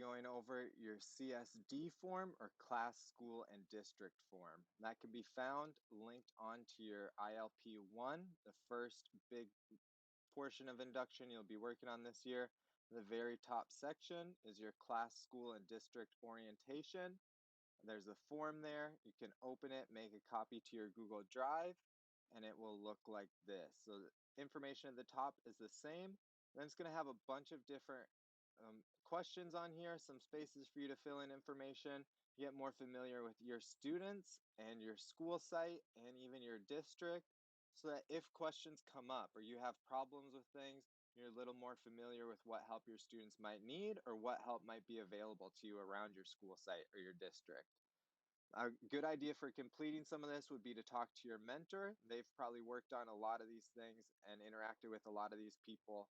going over your CSD form or class, school, and district form. That can be found linked onto your ILP1, the first big portion of induction you'll be working on this year. The very top section is your class, school, and district orientation. There's a form there. You can open it, make a copy to your Google Drive, and it will look like this. So the information at the top is the same. Then it's going to have a bunch of different questions on here, some spaces for you to fill in information, get more familiar with your students and your school site and even your district, so that if questions come up or you have problems with things, you're a little more familiar with what help your students might need or what help might be available to you around your school site or your district. A good idea for completing some of this would be to talk to your mentor. They've probably worked on a lot of these things and interacted with a lot of these people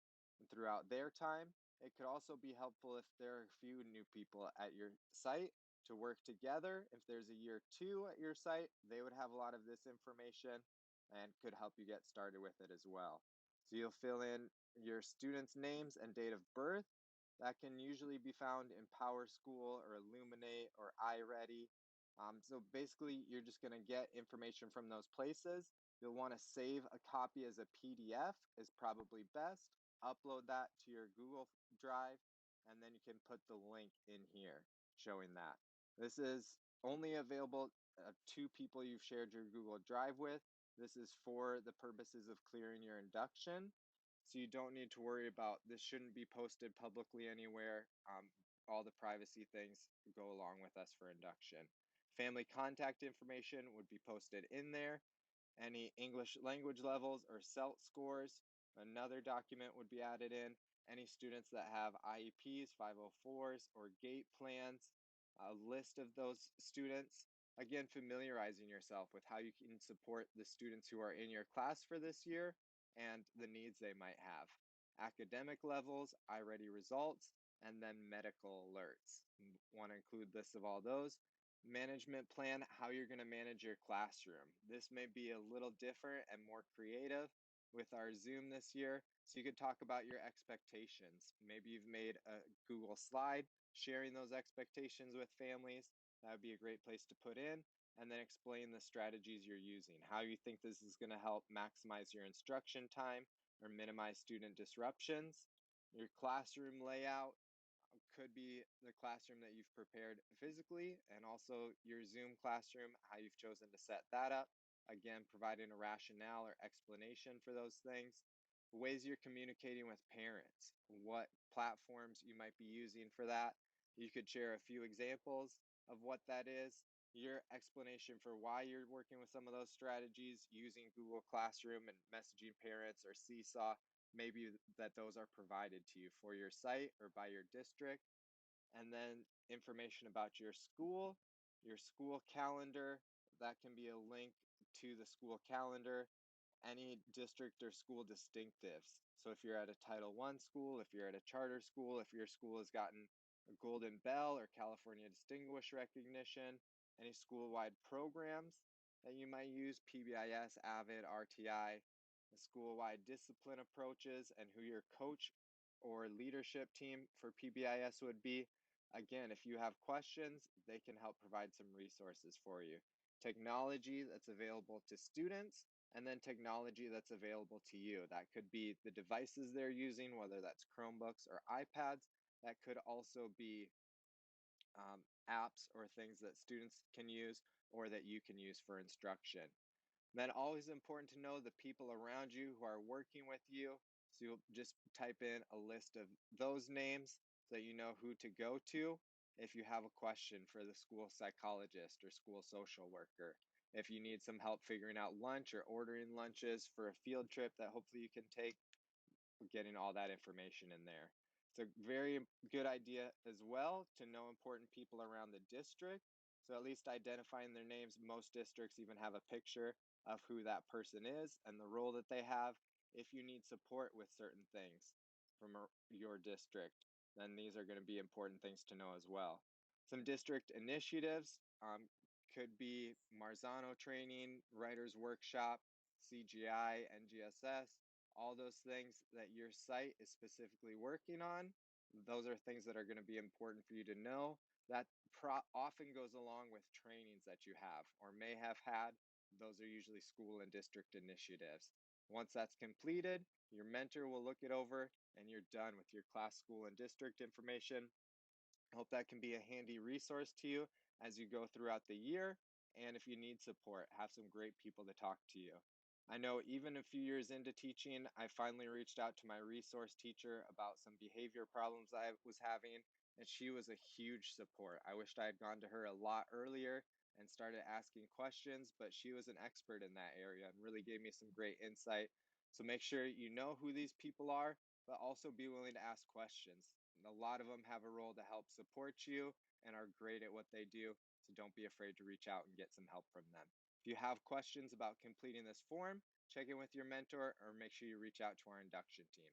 throughout their time. It could also be helpful if there are a few new people at your site to work together. If there's a year two at your site, they would have a lot of this information and could help you get started with it as well. So you'll fill in your students' names and date of birth. That can usually be found in PowerSchool or Illuminate or iReady. So basically, you're just going to get information from those places. You'll want to save a copy as a PDF is probably best. Upload that to your Google Drive, and then you can put the link in here showing that. This is only available to people you've shared your Google Drive with. This is for the purposes of clearing your induction. So you don't need to worry about this shouldn't be posted publicly anywhere. All the privacy things go along with us for induction. Family contact information would be posted in there. Any English language levels or CELT scores, another document would be added in. Any students that have IEPs, 504s, or GATE plans, a list of those students. Again, familiarizing yourself with how you can support the students who are in your class for this year and the needs they might have. Academic levels, iReady results, and then medical alerts. Want to include lists of all those. Management plan, how you're going to manage your classroom. This may be a little different and more creative with our Zoom this year. So you could talk about your expectations. Maybe you've made a Google slide sharing those expectations with families. That would be a great place to put in, and then explain the strategies you're using, how you think this is going to help maximize your instruction time or minimize student disruptions. Your classroom layout could be the classroom that you've prepared physically, and also your Zoom classroom, how you've chosen to set that up. Again, providing a rationale or explanation for those things. Ways you're communicating with parents, what platforms you might be using for that. You could share a few examples of what that is. Your explanation for why you're working with some of those strategies using Google Classroom and messaging parents or Seesaw, maybe that those are provided to you for your site or by your district. And then information about your school calendar. That can be a link to the school calendar, any district or school distinctives. So if you're at a Title I school, if you're at a charter school, if your school has gotten a Golden Bell or California Distinguished Recognition, any school-wide programs that you might use, PBIS, AVID, RTI, the school-wide discipline approaches, and who your coach or leadership team for PBIS would be. Again, if you have questions, they can help provide some resources for you. Technology that's available to students, and then technology that's available to you. That could be the devices they're using, whether that's Chromebooks or iPads. That could also be apps or things that students can use or that you can use for instruction. Then always important to know the people around you who are working with you. So you'll just type in a list of those names so that you know who to go to if you have a question for the school psychologist or school social worker. If you need some help figuring out lunch or ordering lunches for a field trip that hopefully you can take, getting all that information in there. It's a very good idea as well to know important people around the district. So at least identifying their names. Most districts even have a picture of who that person is and the role that they have. If you need support with certain things from your district, then these are going to be important things to know as well. Some district initiatives could be Marzano training, writers workshop, CGI, NGSS, all those things that your site is specifically working on. Those are things that are going to be important for you to know. That often goes along with trainings that you have or may have had. Those are usually school and district initiatives. Once that's completed, your mentor will look it over and you're done with your class, school, and district information. I hope that can be a handy resource to you as you go throughout the year. And if you need support, have some great people to talk to you. I know even a few years into teaching, I finally reached out to my resource teacher about some behavior problems I was having, and she was a huge support. I wished I had gone to her a lot earlier and started asking questions, but she was an expert in that area and really gave me some great insight. So make sure you know who these people are, but also be willing to ask questions. And a lot of them have a role to help support you and are great at what they do. So don't be afraid to reach out and get some help from them. If you have questions about completing this form, check in with your mentor or make sure you reach out to our induction team.